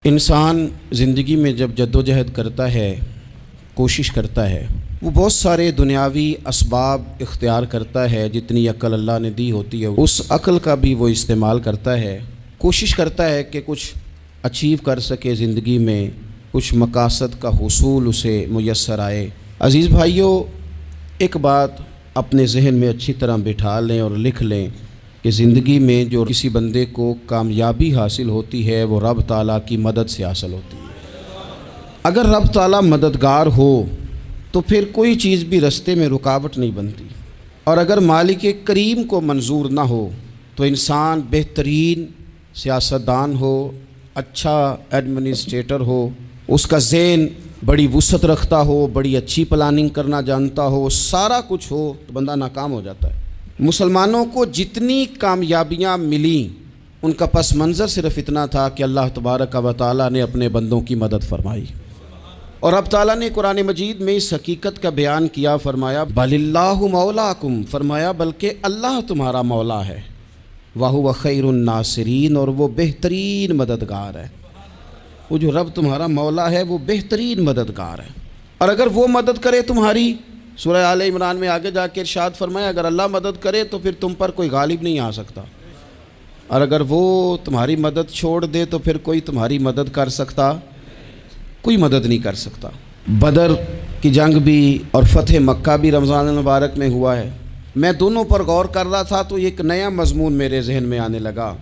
انسان زندگی میں جب جدوجہد کرتا ہے، کوشش کرتا ہے، وہ بہت سارے دنیاوی اسباب اختیار کرتا ہے۔ جتنی عقل اللہ نے دی ہوتی ہے اس عقل کا بھی وہ استعمال کرتا ہے، کوشش کرتا ہے کہ کچھ اچیو کر سکے زندگی میں، کچھ مقاصد کا حصول اسے میسر آئے۔ عزیز بھائیوں، ایک بات اپنے ذہن میں اچھی طرح بٹھا لیں اور لکھ لیں کہ زندگی میں جو کسی بندے کو کامیابی حاصل ہوتی ہے وہ رب تعالیٰ کی مدد سے حاصل ہوتی ہے۔ اگر رب تعالیٰ مددگار ہو تو پھر کوئی چیز بھی رستے میں رکاوٹ نہیں بنتی، اور اگر مالک کریم کو منظور نہ ہو تو انسان بہترین سیاستدان ہو، اچھا ایڈمنسٹریٹر ہو، اس کا ذہن بڑی وسعت رکھتا ہو، بڑی اچھی پلاننگ کرنا جانتا ہو، سارا کچھ ہو، تو بندہ ناکام ہو جاتا ہے۔ مسلمانوں کو جتنی کامیابیاں ملیں ان کا پس منظر صرف اتنا تھا کہ اللہ تبارک و تعالیٰ نے اپنے بندوں کی مدد فرمائی، اور اب تعالیٰ نے قرآن مجید میں اس حقیقت کا بیان کیا، فرمایا بل اللہ مولاکم، فرمایا بلکہ اللہ تمہارا مولا ہے، وَهُوَ خَيْرُ النَّاصِرِينَ، اور وہ بہترین مددگار ہے۔ وہ جو رب تمہارا مولا ہے وہ بہترین مددگار ہے، اور اگر وہ مدد کرے تمہاری، سورہ آل عمران میں آگے جا کے ارشاد فرمایا اگر اللہ مدد کرے تو پھر تم پر کوئی غالب نہیں آ سکتا، اور اگر وہ تمہاری مدد چھوڑ دے تو پھر کوئی تمہاری مدد کر سکتا، کوئی مدد نہیں کر سکتا۔ بدر کی جنگ بھی اور فتح مکہ بھی رمضان المبارک میں ہوا ہے۔ میں دونوں پر غور کر رہا تھا تو ایک نیا مضمون میرے ذہن میں آنے لگا۔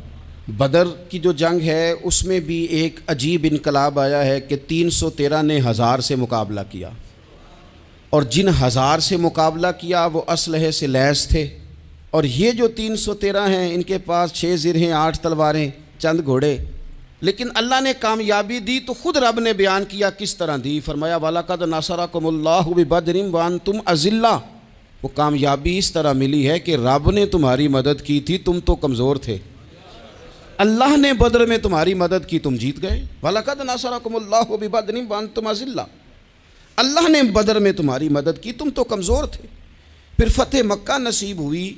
بدر کی جو جنگ ہے اس میں بھی ایک عجیب انقلاب آیا ہے کہ 313 نے 1000 سے مقابلہ کیا، اور جن 1000 سے مقابلہ کیا وہ اسلحے سے لیس تھے، اور یہ جو 313 ہیں ان کے پاس 6 زرہیں، 8 تلواریں، چند گھوڑے، لیکن اللہ نے کامیابی دی تو خود رب نے بیان کیا کس طرح دی، فرمایا وَلَقَدْ نَصَرَكُمُ اللَّهُ بِبَدْرٍ وَأَنْتُمْ أَذِلَّةٌ۔ وہ کامیابی اس طرح ملی ہے کہ رب نے تمہاری مدد کی تھی، تم تو کمزور تھے، اللہ نے بدر میں تمہاری مدد کی، تم جیت گئے۔ وَلَقَدْ نَصَرَكُمُ اللَّهُ بِبَدْرٍ وَأَنْتُمْ أَذِلَّةٌ، اللہ نے بدر میں تمہاری مدد کی، تم تو کمزور تھے۔ پھر فتح مکہ نصیب ہوئی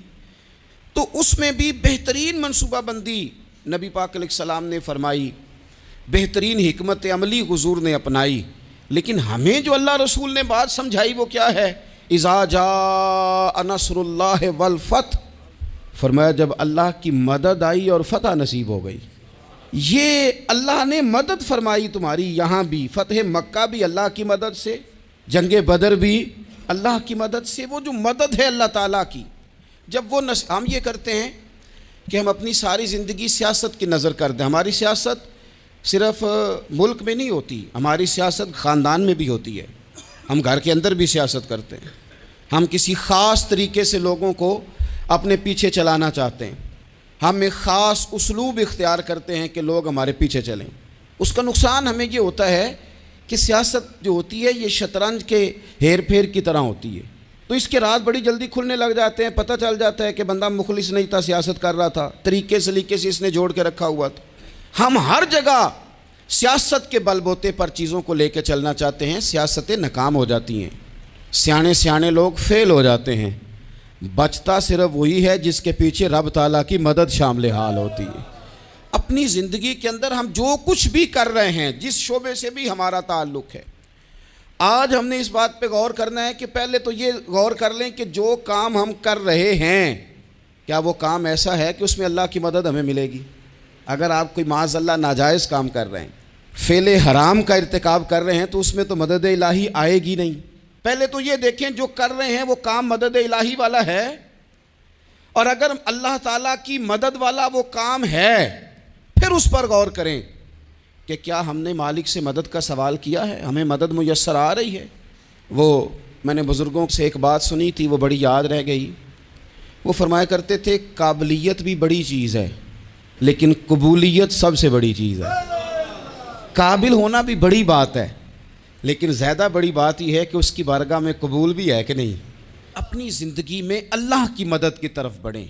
تو اس میں بھی بہترین منصوبہ بندی نبی پاک علیہ السلام نے فرمائی، بہترین حکمت عملی حضور نے اپنائی، لیکن ہمیں جو اللہ رسول نے بات سمجھائی وہ کیا ہے؟ اذا جاء نصر اللہ والفتح، فرمایا جب اللہ کی مدد آئی اور فتح نصیب ہو گئی۔ یہ اللہ نے مدد فرمائی تمہاری، یہاں بھی فتح مکہ بھی اللہ کی مدد سے، جنگ بدر بھی اللہ کی مدد سے۔ وہ جو مدد ہے اللہ تعالیٰ کی، جب وہ ہم یہ کرتے ہیں کہ ہم اپنی ساری زندگی سیاست کی نظر کر دیں، ہماری سیاست صرف ملک میں نہیں ہوتی، ہماری سیاست خاندان میں بھی ہوتی ہے، ہم گھر کے اندر بھی سیاست کرتے ہیں، ہم کسی خاص طریقے سے لوگوں کو اپنے پیچھے چلانا چاہتے ہیں، ہم ایک خاص اسلوب اختیار کرتے ہیں کہ لوگ ہمارے پیچھے چلیں۔ اس کا نقصان ہمیں یہ ہوتا ہے کہ سیاست جو ہوتی ہے یہ شطرنج کے ہیر پھیر کی طرح ہوتی ہے، تو اس کے راز بڑی جلدی کھلنے لگ جاتے ہیں، پتہ چل جاتا ہے کہ بندہ مخلص نہیں تھا، سیاست کر رہا تھا، طریقے سلیقے سے اس نے جوڑ کے رکھا ہوا تھا۔ ہم ہر جگہ سیاست کے بل بوتے پر چیزوں کو لے کے چلنا چاہتے ہیں، سیاستیں ناکام ہو جاتی ہیں، سیانے لوگ فیل ہو جاتے ہیں، بچتا صرف وہی ہے جس کے پیچھے رب تعالیٰ کی مدد شامل حال ہوتی ہے۔ اپنی زندگی کے اندر ہم جو کچھ بھی کر رہے ہیں، جس شعبے سے بھی ہمارا تعلق ہے، آج ہم نے اس بات پہ غور کرنا ہے کہ پہلے تو یہ غور کر لیں کہ جو کام ہم کر رہے ہیں کیا وہ کام ایسا ہے کہ اس میں اللہ کی مدد ہمیں ملے گی؟ اگر آپ کوئی معاذ اللہ ناجائز کام کر رہے ہیں، فعل حرام کا ارتکاب کر رہے ہیں، تو اس میں تو مدد الہی آئے گی نہیں۔ پہلے تو یہ دیکھیں جو کر رہے ہیں وہ کام مدد الہی والا ہے، اور اگر اللہ تعالیٰ کی مدد والا وہ کام ہے پھر اس پر غور کریں کہ کیا ہم نے مالک سے مدد کا سوال کیا ہے، ہمیں مدد میسر آ رہی ہے۔ وہ میں نے بزرگوں سے ایک بات سنی تھی، وہ بڑی یاد رہ گئی۔ وہ فرمایا کرتے تھے قابلیت بھی بڑی چیز ہے لیکن قبولیت سب سے بڑی چیز ہے۔ قابل ہونا بھی بڑی بات ہے لیکن زیادہ بڑی بات یہ ہے کہ اس کی بارگاہ میں قبول بھی ہے کہ نہیں۔ اپنی زندگی میں اللہ کی مدد کی طرف بڑھیں،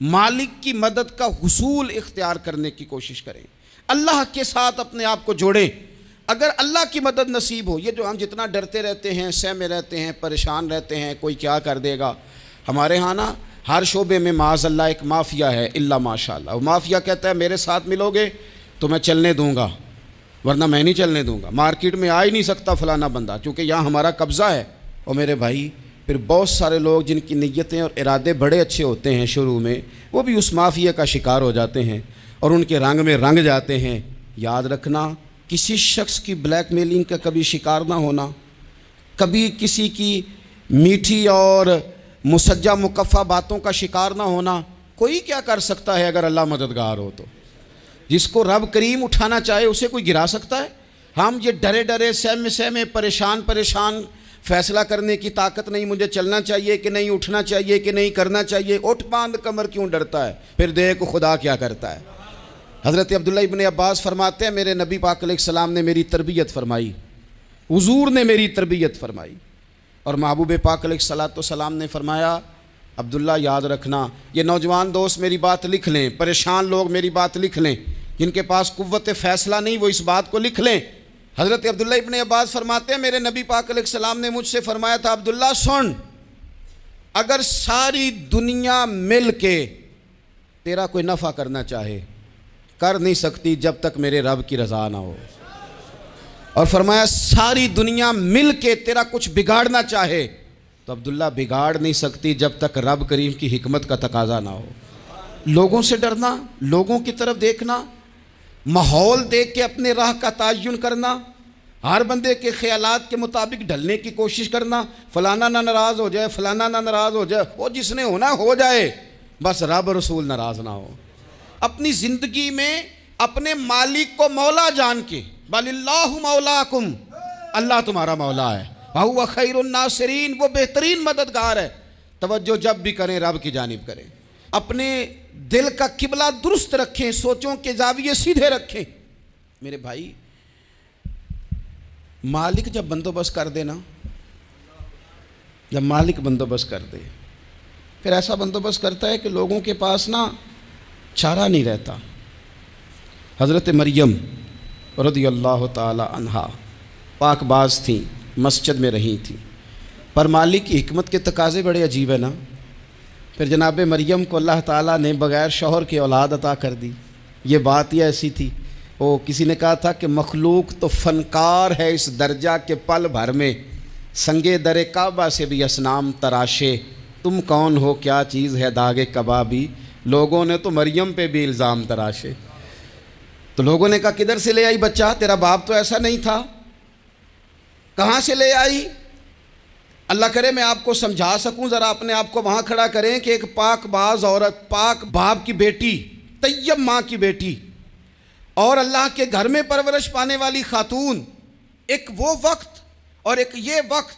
مالک کی مدد کا حصول اختیار کرنے کی کوشش کریں، اللہ کے ساتھ اپنے آپ کو جوڑیں۔ اگر اللہ کی مدد نصیب ہو، یہ جو ہم جتنا ڈرتے رہتے ہیں، سہمے رہتے ہیں، پریشان رہتے ہیں کوئی کیا کر دے گا، ہمارے ہاں نا ہر شعبے میں معاذ اللہ ایک مافیا ہے، الا ماشاء اللہ۔ وہ مافیا کہتا ہے میرے ساتھ ملو گے تو میں چلنے دوں گا، ورنہ میں نہیں چلنے دوں گا، مارکیٹ میں آ ہی نہیں سکتا فلانا بندہ، چونکہ یہاں ہمارا قبضہ ہے۔ اور میرے بھائی پھر بہت سارے لوگ جن کی نیتیں اور ارادے بڑے اچھے ہوتے ہیں شروع میں، وہ بھی اس مافیا کا شکار ہو جاتے ہیں اور ان کے رنگ میں رنگ جاتے ہیں۔ یاد رکھنا، کسی شخص کی بلیک میلنگ کا کبھی شکار نہ ہونا، کبھی کسی کی میٹھی اور مسجع مکفہ باتوں کا شکار نہ ہونا۔ کوئی کیا کر سکتا ہے اگر اللہ مددگار ہو تو؟ جس کو رب کریم اٹھانا چاہے اسے کوئی گرا سکتا ہے؟ ہم یہ ڈرے ڈرے سہمے سہمے پریشان فیصلہ کرنے کی طاقت نہیں، مجھے چلنا چاہیے کہ نہیں، اٹھنا چاہیے کہ نہیں، کرنا چاہیے، اٹھ باندھ کمر کیوں ڈرتا ہے؟ پھر دیکھ خدا کیا کرتا ہے۔ حضرت عبداللہ ابن عباس فرماتے ہیں میرے نبی پاک علیہ السلام نے میری تربیت فرمائی، حضور نے میری تربیت فرمائی، اور محبوب پاک علیہ السلام نے فرمایا عبداللہ یاد رکھنا، یہ نوجوان دوست میری بات لکھ لیں، پریشان لوگ میری بات لکھ لیں، جن کے پاس قوت فیصلہ نہیں وہ اس بات کو لکھ لیں۔ حضرت عبداللہ ابن عباس فرماتے ہیں میرے نبی پاک علیہ السلام نے مجھ سے فرمایا تھا عبداللہ سن، اگر ساری دنیا مل کے تیرا کوئی نفع کرنا چاہے کر نہیں سکتی جب تک میرے رب کی رضا نہ ہو، اور فرمایا ساری دنیا مل کے تیرا کچھ بگاڑنا چاہے تو عبداللہ بگاڑ نہیں سکتی جب تک رب کریم کی حکمت کا تقاضا نہ ہو۔ لوگوں سے ڈرنا، لوگوں کی طرف دیکھنا، ماحول دیکھ کے اپنے راہ کا تعین کرنا، ہر بندے کے خیالات کے مطابق ڈھلنے کی کوشش کرنا، فلانا نہ ناراض ہو جائے، فلانا نہ ناراض ہو جائے، وہ جس نے ہونا ہو جائے، بس رب رسول ناراض نہ ہو۔ اپنی زندگی میں اپنے مالک کو مولا جان کے، بل اللہ مولاکم، اللہ تمہارا مولا ہے، وَهُوَ خَيْرُ النَّاصِرِينَ، وہ بہترین مددگار ہے۔ توجہ جب بھی کریں رب کی جانب کریں، اپنے دل کا قبلہ درست رکھیں، سوچوں کے زاویے سیدھے رکھیں۔ میرے بھائی مالک جب بندوبست کر دے نا، جب مالک بندوبست کر دے پھر ایسا بندوبست کرتا ہے کہ لوگوں کے پاس نا چارہ نہیں رہتا۔ حضرت مریم رضی اللہ تعالی عنہا پاک باز تھیں، مسجد میں رہی تھیں، پر مالک کی حکمت کے تقاضے بڑے عجیب ہیں نا۔ پھر جناب مریم کو اللہ تعالیٰ نے بغیر شوہر کے اولاد عطا کر دی۔ یہ بات ہی ایسی تھی، کسی نے کہا تھا کہ مخلوق تو فنکار ہے اس درجہ کے پل بھر میں سنگے در کعبہ سے بھی اصنام تراشے، تم کون ہو کیا چیز ہے داغ کبابی، لوگوں نے تو مریم پہ بھی الزام تراشے۔ تو لوگوں نے کہا کدھر سے لے آئی بچہ، تیرا باپ تو ایسا نہیں تھا، کہاں سے لے آئی؟ اللہ کرے میں آپ کو سمجھا سکوں، ذرا اپنے آپ کو وہاں کھڑا کریں کہ ایک پاک باز عورت، پاک باپ کی بیٹی، طیب ماں کی بیٹی، اور اللہ کے گھر میں پرورش پانے والی خاتون، ایک وہ وقت اور ایک یہ وقت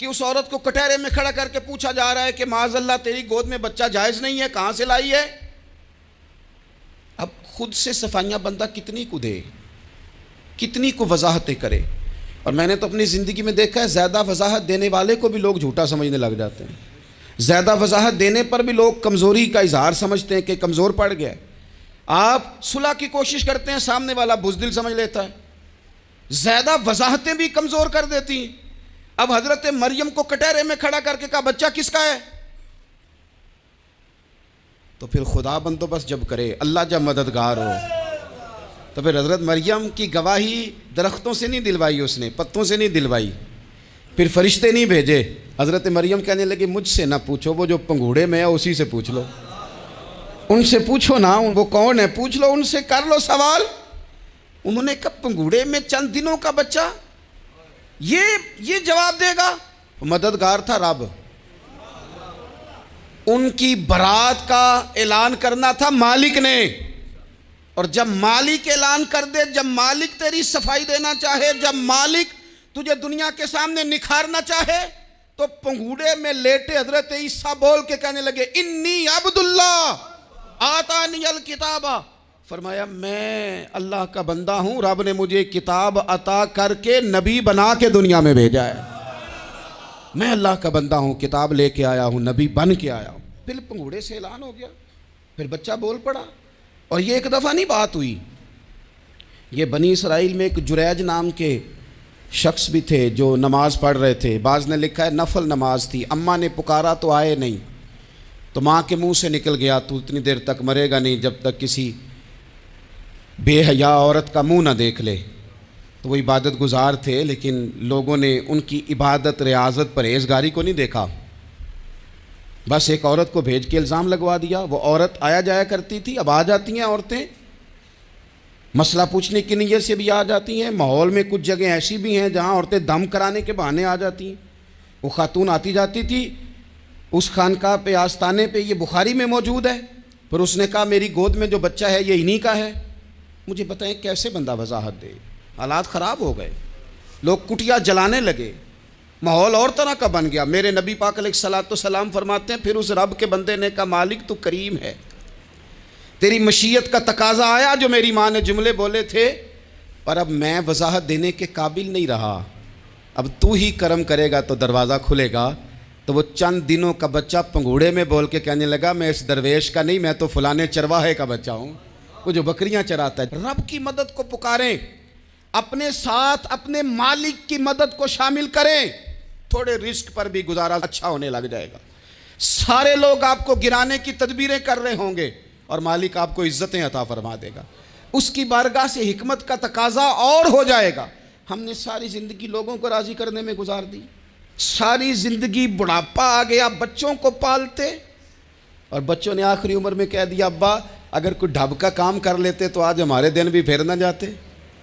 کہ اس عورت کو کٹہرے میں کھڑا کر کے پوچھا جا رہا ہے کہ معاذ اللہ تیری گود میں بچہ جائز نہیں ہے، کہاں سے لائی ہے؟ اب خود سے صفائیاں بندہ کتنی کو دے، کتنی کو وضاحتیں کرے۔ اور میں نے تو اپنی زندگی میں دیکھا ہے زیادہ وضاحت دینے والے کو بھی لوگ جھوٹا سمجھنے لگ جاتے ہیں، زیادہ وضاحت دینے پر بھی لوگ کمزوری کا اظہار سمجھتے ہیں کہ کمزور پڑ گیا ہے۔ آپ صلح کی کوشش کرتے ہیں، سامنے والا بزدل سمجھ لیتا ہے، زیادہ وضاحتیں بھی کمزور کر دیتی ہیں۔ اب حضرت مریم کو کٹہرے میں کھڑا کر کے کہا بچہ کس کا ہے؟ تو پھر خدا بندوبست جب کرے، اللہ جب مددگار ہو، تو پھر حضرت مریم کی گواہی درختوں سے نہیں دلوائی، اس نے پتوں سے نہیں دلوائی، پھر فرشتے نہیں بھیجے۔ حضرت مریم کہنے لگی مجھ سے نہ پوچھو، وہ جو پنگوڑے میں ہے اسی سے پوچھ لو، ان سے پوچھو نا، وہ کون ہے پوچھ لو، ان سے کر لو سوال۔ انہوں نے کہا پنگوڑے میں چند دنوں کا بچہ یہ جواب دے گا؟ مددگار تھا رب، ان کی برات کا اعلان کرنا تھا مالک نے، اور جب مالک اعلان کر دے، جب مالک تیری صفائی دینا چاہے، جب مالک تجھے دنیا کے سامنے نکھارنا چاہے، تو پنگوڑے میں لیٹے حضرت عیسیٰ بول کے کہنے لگے انی عبداللہ آتانی الکتاب، فرمایا میں اللہ کا بندہ ہوں، رب نے مجھے کتاب عطا کر کے نبی بنا کے دنیا میں بھیجا ہے، میں اللہ کا بندہ ہوں، کتاب لے کے آیا ہوں، نبی بن کے آیا ہوں۔ پھر پنگوڑے سے اعلان ہو گیا، پھر بچہ بول پڑا۔ اور یہ ایک دفعہ نہیں بات ہوئی، یہ بنی اسرائیل میں ایک جریج نام کے شخص بھی تھے جو نماز پڑھ رہے تھے، بعض نے لکھا ہے نفل نماز تھی، اماں نے پکارا تو آئے نہیں، تو ماں کے منہ سے نکل گیا تو اتنی دیر تک مرے گا نہیں جب تک کسی بے حیا عورت کا منہ نہ دیکھ لے۔ تو وہ عبادت گزار تھے، لیکن لوگوں نے ان کی عبادت، ریاضت، پرہیزگاری کو نہیں دیکھا، بس ایک عورت کو بھیج کے الزام لگوا دیا۔ وہ عورت آیا جایا کرتی تھی، اب آ جاتی ہیں عورتیں، مسئلہ پوچھنے کی نیت سے بھی آ جاتی ہیں۔ ماحول میں کچھ جگہ ایسی بھی ہیں جہاں عورتیں دم کرانے کے بہانے آ جاتی ہیں۔ وہ خاتون آتی جاتی تھی اس خانقاہ پہ، آستانے پہ، یہ بخاری میں موجود ہے، پھر اس نے کہا میری گود میں جو بچہ ہے یہ انہی کا ہے۔ مجھے بتائیں کیسے بندہ وضاحت دے؟ حالات خراب ہو گئے، لوگ کٹیا جلانے لگے، ماحول اور طرح کا بن گیا۔ میرے نبی پاک علیہ الصلوۃ والسلام فرماتے ہیں پھر اس رب کے بندے نے کہا مالک تو کریم ہے، تیری مشیت کا تقاضا آیا جو میری ماں نے جملے بولے تھے، پر اب میں وضاحت دینے کے قابل نہیں رہا، اب تو ہی کرم کرے گا تو دروازہ کھلے گا۔ تو وہ چند دنوں کا بچہ پنگوڑے میں بول کے کہنے لگا میں اس درویش کا نہیں، میں تو فلانے چرواہے کا بچہ ہوں، وہ جو بکریاں چراتا ہے۔ رب کی مدد کو پکاریں، اپنے ساتھ اپنے مالک کی مدد کو شامل کریں، تھوڑے رزق پر بھی گزارا اچھا ہونے لگ جائے گا۔ سارے لوگ آپ کو گرانے کی تدبیریں کر رہے ہوں گے اور مالک آپ کو عزتیں عطا فرما دے گا، اس کی بارگاہ سے حکمت کا تقاضا اور ہو جائے گا۔ ہم نے ساری زندگی لوگوں کو راضی کرنے میں گزار دی، ساری زندگی بڑھاپا آ گیا بچوں کو پالتے، اور بچوں نے آخری عمر میں کہہ دیا ابا اگر کوئی ڈھب کا کام کر لیتے تو آج ہمارے دن بھی پھیر نہ جاتے۔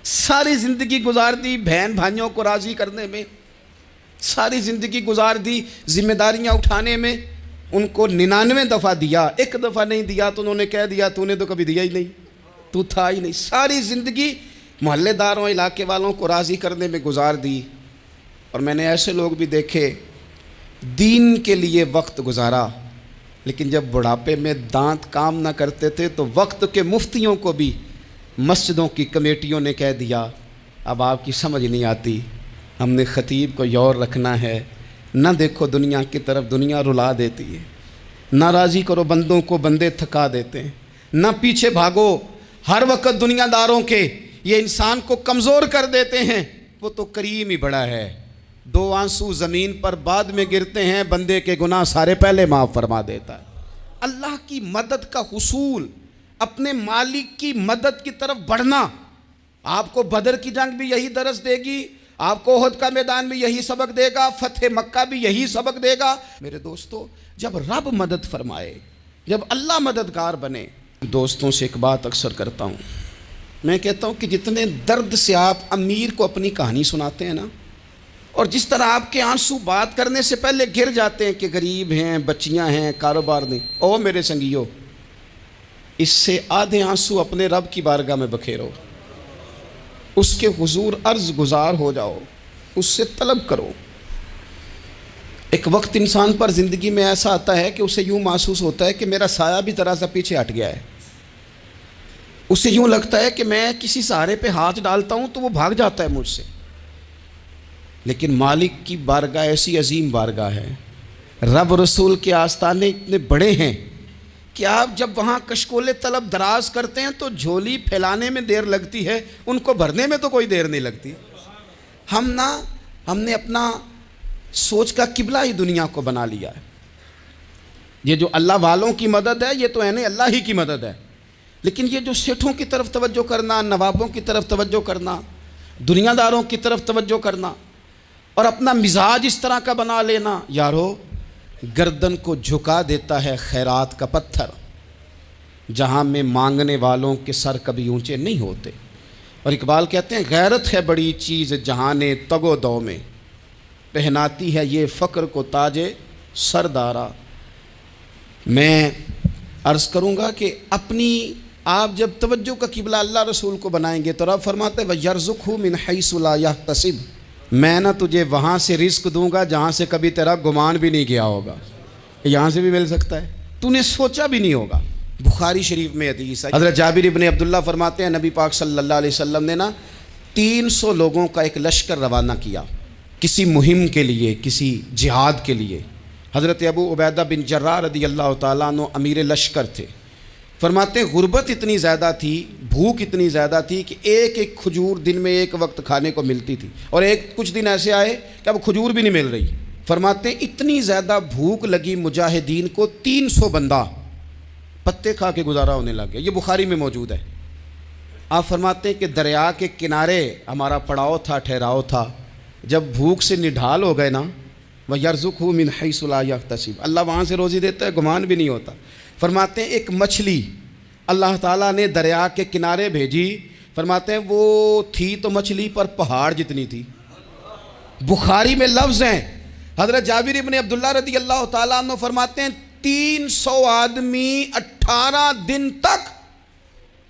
ساری زندگی گزار دی بہن بھائیوں کو راضی کرنے میں، ساری زندگی گزار دی ذمہ داریاں اٹھانے میں، ان کو 99 دفعہ دیا، ایک دفعہ نہیں دیا تو انہوں نے کہہ دیا تو نے تو کبھی دیا ہی نہیں، تو تھا ہی نہیں۔ ساری زندگی محلے داروں، علاقے والوں کو راضی کرنے میں گزار دی۔ اور میں نے ایسے لوگ بھی دیکھے دین کے لیے وقت گزارا، لیکن جب بڑھاپے میں دانت کام نہ کرتے تھے تو وقت کے مفتیوں کو بھی مسجدوں کی کمیٹیوں نے کہہ دیا اب آپ کی سمجھ نہیں آتی، ہم نے خطیب کو یور رکھنا ہے، نہ دیکھو دنیا کی طرف، دنیا رلا دیتی ہے، نہ راضی کرو بندوں کو، بندے تھکا دیتے ہیں، نہ پیچھے بھاگو ہر وقت دنیا داروں کے، یہ انسان کو کمزور کر دیتے ہیں۔ وہ تو کریم ہی بڑا ہے، 2 آنسو زمین پر بعد میں گرتے ہیں، بندے کے گناہ سارے پہلے معاف فرما دیتا ہے۔ اللہ کی مدد کا حصول، اپنے مالک کی مدد کی طرف بڑھنا، آپ کو بدر کی جنگ بھی یہی درس دے گی، آپ کو احد کا میدان بھی یہی سبق دے گا، فتح مکہ بھی یہی سبق دے گا۔ میرے دوستو جب رب مدد فرمائے، جب اللہ مددگار بنے، دوستوں سے ایک بات اکثر کرتا ہوں، میں کہتا ہوں کہ جتنے درد سے آپ امیر کو اپنی کہانی سناتے ہیں نا، اور جس طرح آپ کے آنسو بات کرنے سے پہلے گر جاتے ہیں کہ غریب ہیں، بچیاں ہیں، کاروبار نہیں، او میرے سنگیو، اس سے آدھے آنسو اپنے رب کی بارگاہ میں بکھیرو، اس کے حضور عرض گزار ہو جاؤ، اس سے طلب کرو۔ ایک وقت انسان پر زندگی میں ایسا آتا ہے کہ اسے یوں محسوس ہوتا ہے کہ میرا سایہ بھی ذرا سا پیچھے ہٹ گیا ہے، اسے یوں لگتا ہے کہ میں کسی سہارے پہ ہاتھ ڈالتا ہوں تو وہ بھاگ جاتا ہے مجھ سے، لیکن مالک کی بارگاہ ایسی عظیم بارگاہ ہے، رب رسول کے آستانے اتنے بڑے ہیں کہ آپ جب وہاں کشکول طلب دراز کرتے ہیں تو جھولی پھیلانے میں دیر لگتی ہے، ان کو بھرنے میں تو کوئی دیر نہیں لگتی۔ ہم نے اپنا سوچ کا قبلہ ہی دنیا کو بنا لیا ہے۔ یہ جو اللہ والوں کی مدد ہے یہ تو عین اللہ ہی کی مدد ہے، لیکن یہ جو سیٹھوں کی طرف توجہ کرنا، نوابوں کی طرف توجہ کرنا، دنیا داروں کی طرف توجہ کرنا اور اپنا مزاج اس طرح کا بنا لینا، یارو گردن کو جھکا دیتا ہے خیرات کا پتھر، جہاں میں مانگنے والوں کے سر کبھی اونچے نہیں ہوتے۔ اور اقبال کہتے ہیں غیرت ہے بڑی چیز جہاں نے تگ و دو میں، پہناتی ہے یہ فقر کو تاج سردارا۔ میں عرض کروں گا کہ اپنی آپ جب توجہ کا قبلہ اللہ رسول کو بنائیں گے تو رب فرماتا ہے وَيَرْزُقْهُ مِنْ حَيْثُ لَا يَحْتَسِبُ، میں نہ تجھے وہاں سے رزق دوں گا جہاں سے کبھی تیرا گمان بھی نہیں کیا ہوگا، یہاں سے بھی مل سکتا ہے، تو نے سوچا بھی نہیں ہوگا۔ بخاری شریف میں حدیث ہے، حضرت جابر ابن عبداللہ فرماتے ہیں نبی پاک صلی اللہ علیہ وسلم نے 300 لوگوں کا ایک لشکر روانہ کیا کسی مہم کے لیے، کسی جہاد کے لیے۔ حضرت ابو عبیدہ بن جراح رضی اللہ تعالیٰ عنہ امیر لشکر تھے۔ فرماتے ہیں غربت اتنی زیادہ تھی، بھوک اتنی زیادہ تھی کہ ایک ایک کھجور دن میں ایک وقت کھانے کو ملتی تھی، اور کچھ دن ایسے آئے کہ اب کھجور بھی نہیں مل رہی۔ فرماتے ہیں اتنی زیادہ بھوک لگی مجاہدین کو 300 بندہ پتے کھا کے گزارا ہونے لگ گیا۔ یہ بخاری میں موجود ہے۔ آپ فرماتے ہیں کہ دریا کے کنارے ہمارا پڑاؤ تھا، ٹھہراؤ تھا، جب بھوک سے نڈھال ہو گئے نا، وَيَرْزُقْهُ مِنْ حَيْثُ لَا يَحْتَسِبُ، اللہ وہاں سے روزی دیتا ہے، گمان بھی نہیں ہوتا۔ فرماتے ہیں ایک مچھلی اللہ تعالیٰ نے دریا کے کنارے بھیجی، فرماتے ہیں وہ تھی تو مچھلی پر پہاڑ جتنی تھی۔ بخاری میں لفظ ہیں، حضرت جابر ابن عبداللہ رضی اللہ تعالیٰ عنہ فرماتے ہیں 300 آدمی 18 دن تک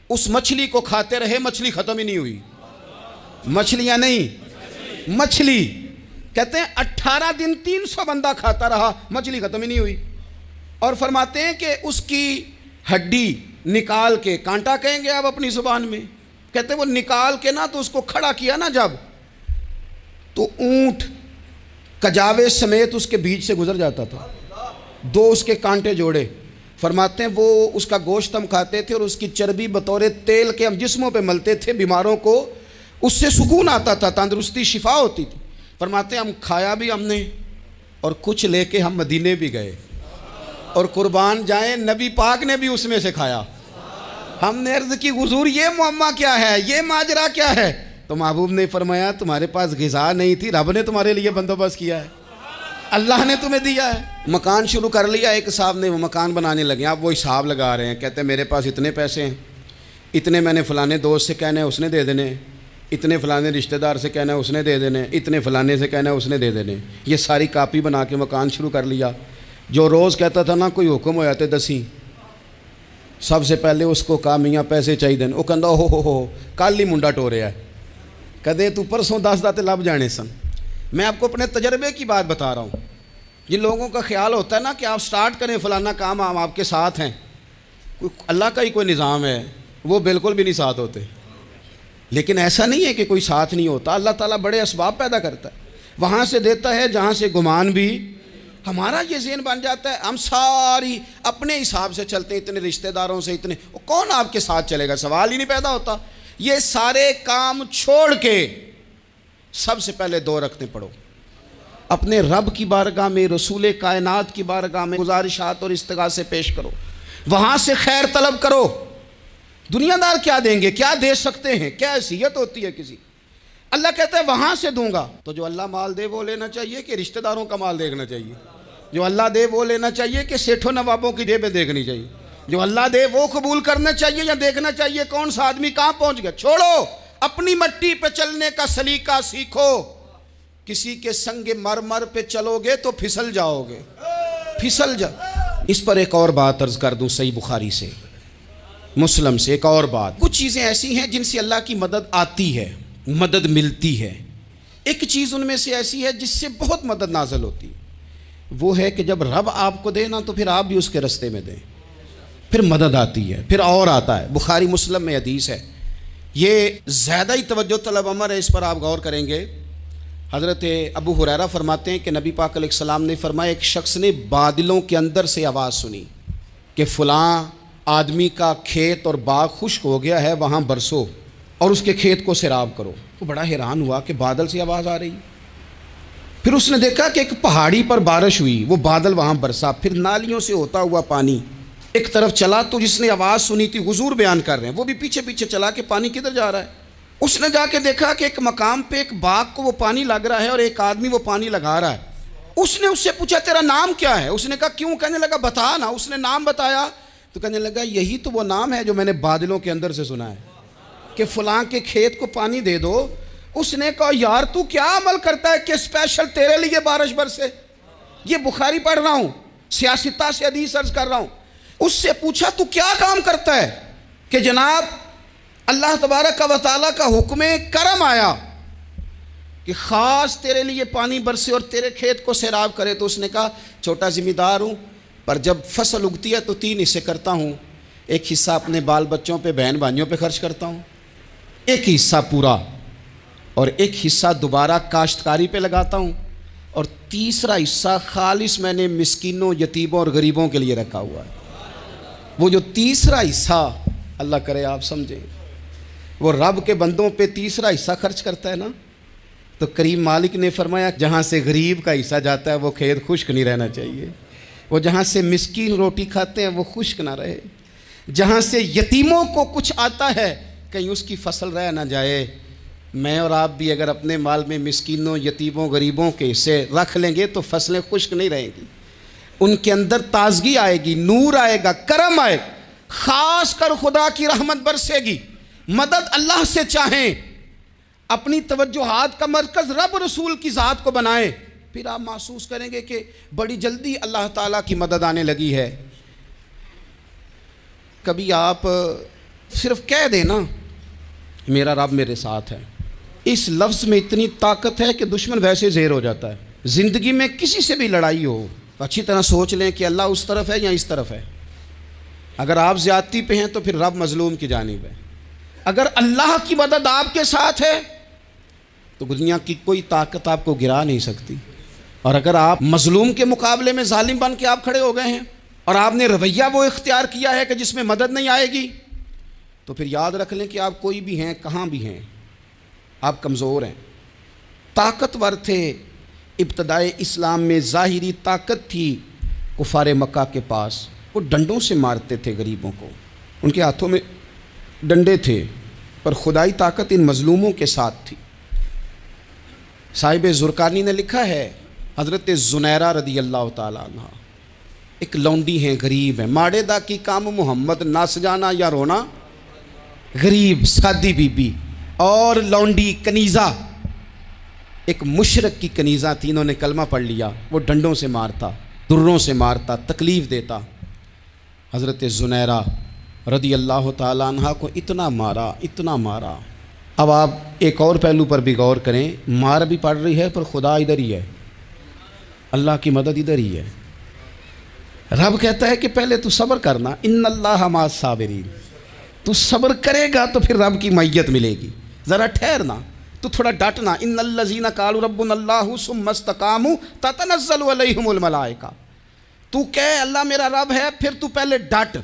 اس مچھلی کو کھاتے رہے، مچھلی ختم ہی نہیں ہوئی۔ مچھلیاں نہیں، مچھلی کہتے ہیں 18 دن 300 بندہ کھاتا رہا، مچھلی ختم ہی نہیں ہوئی۔ اور فرماتے ہیں کہ اس کی ہڈی نکال کے، کانٹا کہیں گے آپ اپنی زبان میں، کہتے ہیں وہ نکال کے نا تو اس کو کھڑا کیا نا جب، تو اونٹ کجاوے سمیت اس کے بیچ سے گزر جاتا تھا، 2 اس کے کانٹے جوڑے۔ فرماتے ہیں وہ اس کا گوشت ہم کھاتے تھے اور اس کی چربی بطور تیل کے ہم جسموں پہ ملتے تھے، بیماروں کو اس سے سکون آتا تھا، تندرستی شفا ہوتی تھی۔ فرماتے ہیں ہم کھایا بھی ہم نے اور کچھ لے کے ہم مدینے بھی گئے، اور قربان جائیں نبی پاک نے بھی اس میں سے کھایا۔ ہم نے عرض کی حضور یہ معمہ کیا ہے، یہ ماجرا کیا ہے؟ تو محبوب نے فرمایا تمہارے پاس غذا نہیں تھی، رب نے تمہارے لیے بندوبست کیا ہے، اللہ نے تمہیں دیا ہے۔ مکان شروع کر لیا، ایک صاحب نے وہ مکان بنانے لگے، آپ وہ حساب لگا رہے ہیں، کہتے ہیں میرے پاس اتنے پیسے ہیں، اتنے میں نے فلانے دوست سے کہنا ہے اس نے دے دینے، اتنے فلانے رشتہ دار سے کہنا ہے اس نے دے دینے، اتنے فلانے سے کہنا ہے اس نے دے دینے۔ یہ ساری کاپی بنا کے مکان شروع کر لیا۔ جو روز کہتا تھا نا کوئی حکم ہو جاتے 10، سب سے پہلے اس کو کہا میاں پیسے چاہیے دین، وہ کہندا ہو کل ہی منڈا ٹوریا ہے، کہتے تو پرسوں 10 داتے لب جانے سن۔ میں آپ کو اپنے تجربے کی بات بتا رہا ہوں۔ جن لوگوں کا خیال ہوتا ہے نا کہ آپ سٹارٹ کریں فلانا کام، ہم آپ کے ساتھ ہیں، اللہ کا ہی کوئی نظام ہے، وہ بالکل بھی نہیں ساتھ ہوتے۔ لیکن ایسا نہیں ہے کہ کوئی ساتھ نہیں ہوتا، اللہ تعالیٰ بڑے اسباب پیدا کرتا ہے، وہاں سے دیتا ہے جہاں سے گمان بھی۔ ہمارا یہ ذہن بن جاتا ہے ہم ساری اپنے حساب سے چلتے ہیں، اتنے رشتہ داروں سے اتنے، کون آپ کے ساتھ چلے گا، سوال ہی نہیں پیدا ہوتا۔ یہ سارے کام چھوڑ کے سب سے پہلے 2 رکعتیں پڑھو، اپنے رب کی بارگاہ میں، رسول کائنات کی بارگاہ میں گزارشات اور استغاثے پیش کرو، وہاں سے خیر طلب کرو۔ دنیا دار کیا دیں گے، کیا دے سکتے ہیں، کیا حیثیت ہوتی ہے کسی، اللہ کہتا ہے وہاں سے دوں گا۔ تو جو اللہ مال دے وہ لینا چاہیے کہ رشتہ داروں کا مال دیکھنا چاہیے؟ جو اللہ دے وہ لینا چاہیے کہ سیٹھوں نوابوں کی جیبیں دیکھنی چاہیے؟ جو اللہ دے وہ قبول کرنا چاہیے یا دیکھنا چاہیے کون سا آدمی کہاں پہنچ گیا؟ چھوڑو، اپنی مٹی پہ چلنے کا سلیقہ سیکھو۔ کسی کے سنگ مرمر پہ چلو گے تو پھسل جاؤ گے، پھسل جاؤ۔ اس پر ایک اور بات عرض کر دوں، صحیح بخاری سے، مسلم سے ایک اور بات۔ کچھ چیزیں ایسی ہیں جن سے اللہ کی مدد آتی ہے، مدد ملتی ہے۔ ایک چیز ان میں سے ایسی ہے جس سے بہت مدد نازل ہوتی ہے، وہ ہے کہ جب رب آپ کو دے نا تو پھر آپ بھی اس کے رستے میں دیں، پھر مدد آتی ہے، پھر اور آتا ہے۔ بخاری مسلم میں حدیث ہے، یہ زیادہ ہی توجہ طلب امر ہے، اس پر آپ غور کریں گے۔ حضرت ابو ہریرہ فرماتے ہیں کہ نبی پاک علیہ السلام نے فرمایا ایک شخص نے بادلوں کے اندر سے آواز سنی کہ فلاں آدمی کا کھیت اور باغ خشک ہو گیا ہے، وہاں برسو اور اس کے کھیت کو سیراب کرو۔ وہ بڑا حیران ہوا کہ بادل سے آواز آ رہی، پھر اس نے دیکھا کہ ایک پہاڑی پر بارش ہوئی، وہ بادل وہاں برسا، پھر نالیوں سے ہوتا ہوا پانی ایک طرف چلا، تو جس نے آواز سنی تھی حضور بیان کر رہے ہیں، وہ بھی پیچھے پیچھے چلا کہ پانی کدھر جا رہا ہے۔ اس نے جا کے دیکھا کہ ایک مقام پہ ایک باغ کو وہ پانی لگ رہا ہے اور ایک آدمی وہ پانی لگا رہا ہے۔ اس نے اس سے پوچھا تیرا نام کیا ہے؟ اس نے کہا کیوں؟ کہنے لگا بتا نا۔ اس نے نام بتایا تو کہنے لگا یہی تو وہ نام ہے جو میں نے بادلوں کے اندر سے سنا ہے کہ فلاں کے کھیت کو پانی دے دو۔ اس نے کہا یار تو کیا عمل کرتا ہے کہ اسپیشل تیرے لیے بارش برسے؟ یہ بخاری پڑھ رہا ہوں، سیاستہ سے حدیث عرض کر رہا ہوں۔ اس سے پوچھا تو کیا کام کرتا ہے کہ جناب اللہ تبارک و تعالیٰ کا حکم کرم آیا کہ خاص تیرے لیے پانی برسے اور تیرے کھیت کو سیراب کرے؟ تو اس نے کہا چھوٹا ذمہ دار ہوں، پر جب فصل اگتی ہے تو 3 حصے کرتا ہوں، ایک حصہ اپنے بال بچوں پہ، بہن بھائیوں پہ خرچ کرتا ہوں، ایک حصہ پورا، اور ایک حصہ دوبارہ کاشتکاری پہ لگاتا ہوں، اور تیسرا حصہ خالص میں نے مسکینوں، یتیموں اور غریبوں کے لیے رکھا ہوا ہے۔ وہ جو تیسرا حصہ، اللہ کرے آپ سمجھیں، وہ رب کے بندوں پہ تیسرا حصہ خرچ کرتا ہے نا، تو کریم مالک نے فرمایا جہاں سے غریب کا حصہ جاتا ہے وہ کھیت خشک نہیں رہنا چاہیے، وہ جہاں سے مسکین روٹی کھاتے ہیں وہ خشک نہ رہے، جہاں سے یتیموں کو کچھ آتا ہے کہیں اس کی فصل رہ نہ جائے. میں اور آپ بھی اگر اپنے مال میں مسکینوں، یتیموں، غریبوں کے حصے رکھ لیں گے تو فصلیں خشک نہیں رہیں گی. ان کے اندر تازگی آئے گی، نور آئے گا، کرم آئے گا، خاص کر خدا کی رحمت برسے گی. مدد اللہ سے چاہیں، اپنی توجہات کا مرکز رب رسول کی ذات کو بنائیں، پھر آپ محسوس کریں گے کہ بڑی جلدی اللہ تعالیٰ کی مدد آنے لگی ہے. کبھی آپ صرف کہہ دیں نا میرا رب میرے ساتھ ہے، اس لفظ میں اتنی طاقت ہے کہ دشمن ویسے زہر ہو جاتا ہے. زندگی میں کسی سے بھی لڑائی ہو تو اچھی طرح سوچ لیں کہ اللہ اس طرف ہے یا اس طرف ہے. اگر آپ زیادتی پہ ہیں تو پھر رب مظلوم کی جانب ہے. اگر اللہ کی مدد آپ کے ساتھ ہے تو دنیا کی کوئی طاقت آپ کو گرا نہیں سکتی. اور اگر آپ مظلوم کے مقابلے میں ظالم بن کے آپ کھڑے ہو گئے ہیں اور آپ نے رویہ وہ اختیار کیا ہے کہ جس میں مدد نہیں آئے گی، تو پھر یاد رکھ لیں کہ آپ کوئی بھی ہیں، کہاں بھی ہیں، آپ کمزور ہیں. طاقتور تھے ابتدائے اسلام میں، ظاہری طاقت تھی کفار مکہ کے پاس، وہ ڈنڈوں سے مارتے تھے غریبوں کو، ان کے ہاتھوں میں ڈنڈے تھے، پر خدائی طاقت ان مظلوموں کے ساتھ تھی. صاحب زرقانی نے لکھا ہے حضرت زنیرہ رضی اللہ تعالیٰ عنہ ایک لونڈی ہیں، غریب ہیں. ماڑے دا کی کام محمد نس جانا یا رونا، غریب سادی بی بی اور لونڈی کنیزہ، ایک مشرک کی کنیزہ تھی. انہوں نے کلمہ پڑھ لیا. وہ ڈنڈوں سے مارتا، دروں سے مارتا، تکلیف دیتا. حضرت زنیرہ رضی اللہ تعالیٰ عنہ کو اتنا مارا، اتنا مارا. اب آپ ایک اور پہلو پر بھی غور کریں، مار بھی پڑ رہی ہے پر خدا ادھر ہی ہے، اللہ کی مدد ادھر ہی ہے. رب کہتا ہے کہ پہلے تو صبر کرنا، ان اللہ مع الصابرین. تو صبر کرے گا تو پھر رب کی معیت ملے گی. ذرا ٹھہرنا، تو تھوڑا ڈٹنا. ان الذین قالوا ربنا اللہ ثم استقاموا تتنزل علیہم الملائکہ. تو کہے اللہ میرا رب ہے، پھر تو پہلے ڈٹ،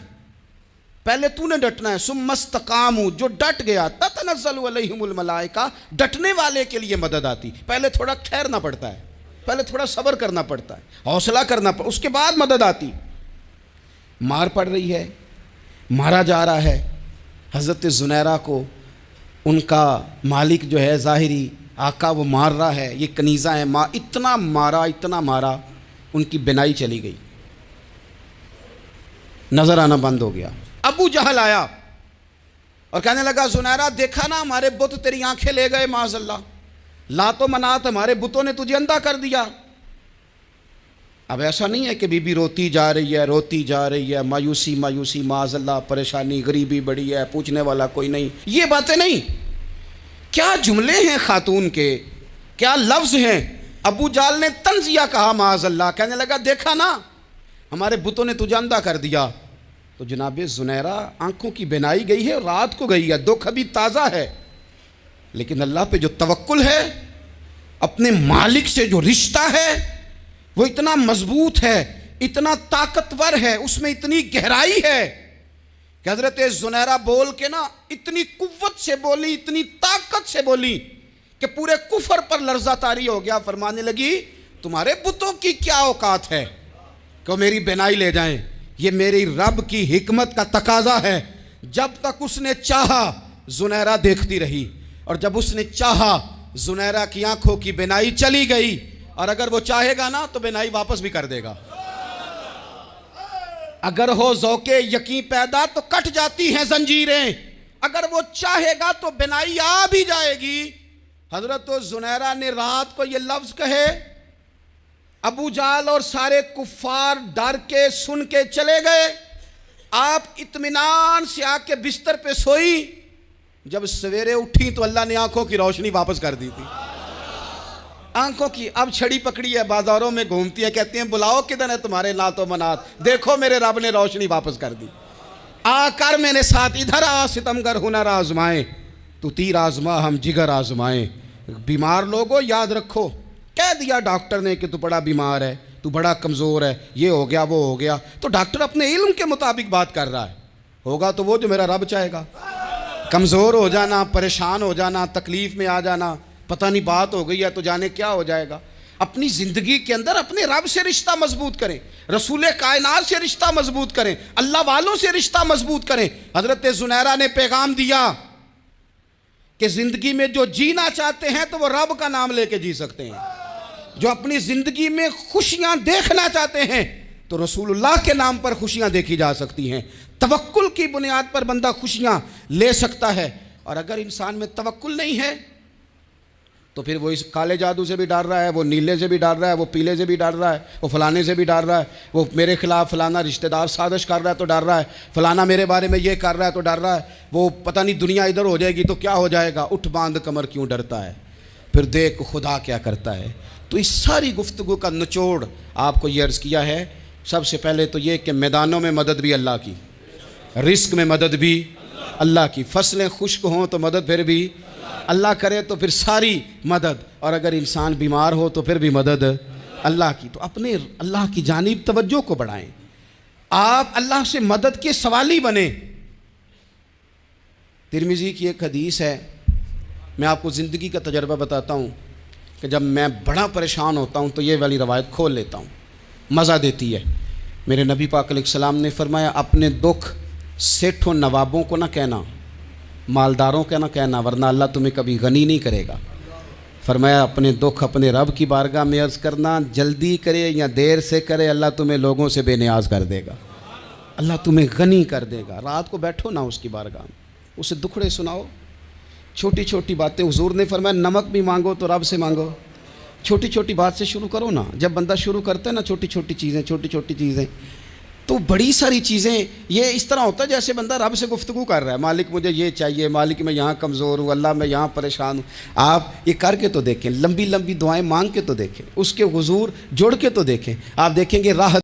پہلے تو نے ڈٹنا ہے. ثم استقاموا، جو ڈٹ گیا، تتنزل علیہم الملائکہ، ڈٹنے والے کے لیے مدد آتی. پہلے تھوڑا ٹھہرنا پڑتا ہے، پہلے تھوڑا صبر کرنا پڑتا ہے، حوصلہ کرنا پڑتا ہے، اس کے بعد مدد آتی. مار پڑ رہی ہے، مارا جا رہا ہے. حضرت زنیرہ کو ان کا مالک جو ہے ظاہری آقا وہ مار رہا ہے. یہ کنیزہ ہیں، اتنا مارا، اتنا مارا، ان کی بینائی چلی گئی، نظر آنا بند ہو گیا. ابو جہل آیا اور کہنے لگا زنیرہ دیکھا نا ہمارے بت تیری آنکھیں لے گئے، معاذ اللہ، لات و منات ہمارے بتوں نے تجھے اندھا کر دیا. اب ایسا نہیں ہے کہ بی بی روتی جا رہی ہے، روتی جا رہی ہے، مایوسی مایوسی، معاذ اللہ، پریشانی، غریبی بڑی ہے، پوچھنے والا کوئی نہیں، یہ باتیں نہیں. کیا جملے ہیں خاتون کے، کیا لفظ ہیں. ابو جہل نے تنزیہ کہا، معاذ اللہ، کہنے لگا دیکھا نا ہمارے بتوں نے تجھے اندھا کر دیا. تو جناب زنیرہ آنکھوں کی بینائی گئی ہے، رات کو گئی ہے، دکھ ابھی تازہ ہے، لیکن اللہ پہ جو توکل ہے، اپنے مالک سے جو رشتہ ہے وہ اتنا مضبوط ہے، اتنا طاقتور ہے، اس میں اتنی گہرائی ہے کہ حضرت زنیرہ بول کے نا اتنی قوت سے بولی، اتنی طاقت سے بولی کہ پورے کفر پر لرزہ طاری ہو گیا. فرمانے لگی تمہارے بتوں کی کیا اوقات ہے کہ وہ میری بینائی لے جائیں. یہ میری رب کی حکمت کا تقاضا ہے. جب تک اس نے چاہا زنیرہ دیکھتی رہی، اور جب اس نے چاہا زنیرہ کی آنکھوں کی بینائی چلی گئی، اور اگر وہ چاہے گا نا تو بینائی واپس بھی کر دے گا. اگر ہو ذوق یقین پیدا تو کٹ جاتی ہیں زنجیریں، اگر وہ چاہے گا تو بینائی آ بھی جائے گی. حضرت زنیرہ نے رات کو یہ لفظ کہے، ابو جہل اور سارے کفار ڈر کے سن کے چلے گئے. آپ اطمینان سے آ کے بستر پہ سوئی. جب سویرے اٹھی تو اللہ نے آنکھوں کی روشنی واپس کر دی تھی. آنکھوں کی اب چھڑی پکڑی ہے، بازاروں میں گھومتی ہے، کہتی ہیں بلاؤ کدھر ہے تمہارے لات و منات، دیکھو میرے رب نے روشنی واپس کر دی. آ کر میرے ساتھ ادھر آ، ستمگر ہنر آزمائیں، تو تیر آزما ہم جگر آزمائیں. بیمار لوگوں یاد رکھو، کہہ دیا ڈاکٹر نے کہ تو بڑا بیمار ہے، تو بڑا کمزور ہے، یہ ہو گیا وہ ہو گیا، تو ڈاکٹر اپنے علم کے مطابق بات کر رہا ہے. ہوگا تو وہ جو میرا رب چاہے گا. کمزور ہو جانا، پریشان ہو جانا، تکلیف میں آ جانا، پتہ نہیں بات ہو گئی ہے تو جانے کیا ہو جائے گا. اپنی زندگی کے اندر اپنے رب سے رشتہ مضبوط کریں، رسول کائنات سے رشتہ مضبوط کریں، اللہ والوں سے رشتہ مضبوط کریں. حضرت زنیرہ نے پیغام دیا کہ زندگی میں جو جینا چاہتے ہیں تو وہ رب کا نام لے کے جی سکتے ہیں، جو اپنی زندگی میں خوشیاں دیکھنا چاہتے ہیں تو رسول اللہ کے نام پر خوشیاں دیکھی جا سکتی ہیں۔ توکل کی بنیاد پر بندہ خوشیاں لے سکتا ہے، اور اگر انسان میں توکل نہیں ہے تو پھر وہ اس کالے جادو سے بھی ڈر رہا ہے، وہ نیلے سے بھی ڈر رہا ہے، وہ پیلے سے بھی ڈر رہا ہے، وہ فلانے سے بھی ڈر رہا ہے، وہ میرے خلاف فلانا رشتہ دار سازش کر رہا ہے تو ڈر رہا ہے، فلانا میرے بارے میں یہ کر رہا ہے تو ڈر رہا ہے، وہ پتہ نہیں دنیا ادھر ہو جائے گی تو کیا ہو جائے گا، اٹھ باندھ کمر کیوں ڈرتا ہے، پھر دیکھ خدا کیا کرتا ہے۔ تو اس ساری گفتگو کا نچوڑ آپ کو یہ عرض کیا ہے، سب سے پہلے تو یہ کہ میدانوں میں مدد بھی اللہ کی، رزق میں مدد بھی اللہ کی، فصلیں خشک ہوں تو مدد پھر بھی اللہ کرے، تو پھر ساری مدد، اور اگر انسان بیمار ہو تو پھر بھی مدد اللہ کی۔ تو اپنے اللہ کی جانب توجہ کو بڑھائیں، آپ اللہ سے مدد کے سوالی بنیں۔ ترمذی کی ایک حدیث ہے، میں آپ کو زندگی کا تجربہ بتاتا ہوں کہ جب میں بڑا پریشان ہوتا ہوں تو یہ والی روایت کھول لیتا ہوں، مزہ دیتی ہے۔ میرے نبی پاک علیہ السلام نے فرمایا، اپنے دکھ سیٹھوں نوابوں کو نہ کہنا، مالداروں کا نہ کہنا، ورنہ اللہ تمہیں کبھی غنی نہیں کرے گا۔ فرمایا اپنے دکھ اپنے رب کی بارگاہ میں عرض کرنا، جلدی کرے یا دیر سے کرے اللہ تمہیں لوگوں سے بے نیاز کر دے گا، اللہ تمہیں غنی کر دے گا۔ رات کو بیٹھو نہ اس کی بارگاہ میں، اسے دکھڑے سناؤ، چھوٹی چھوٹی باتیں، حضور نے فرمایا نمک بھی مانگو تو رب سے مانگو، چھوٹی چھوٹی بات سے شروع کرو نا۔ جب بندہ شروع کرتا ہے نا چھوٹی چھوٹی چیزیں تو بڑی ساری چیزیں، یہ اس طرح ہوتا ہے جیسے بندہ رب سے گفتگو کر رہا ہے، مالک مجھے یہ چاہیے، مالک میں یہاں کمزور ہوں، اللہ میں یہاں پریشان ہوں۔ آپ یہ کر کے تو دیکھیں، لمبی لمبی دعائیں مانگ کے تو دیکھیں، اس کے حضور جڑ کے تو دیکھیں، آپ دیکھیں گے راحت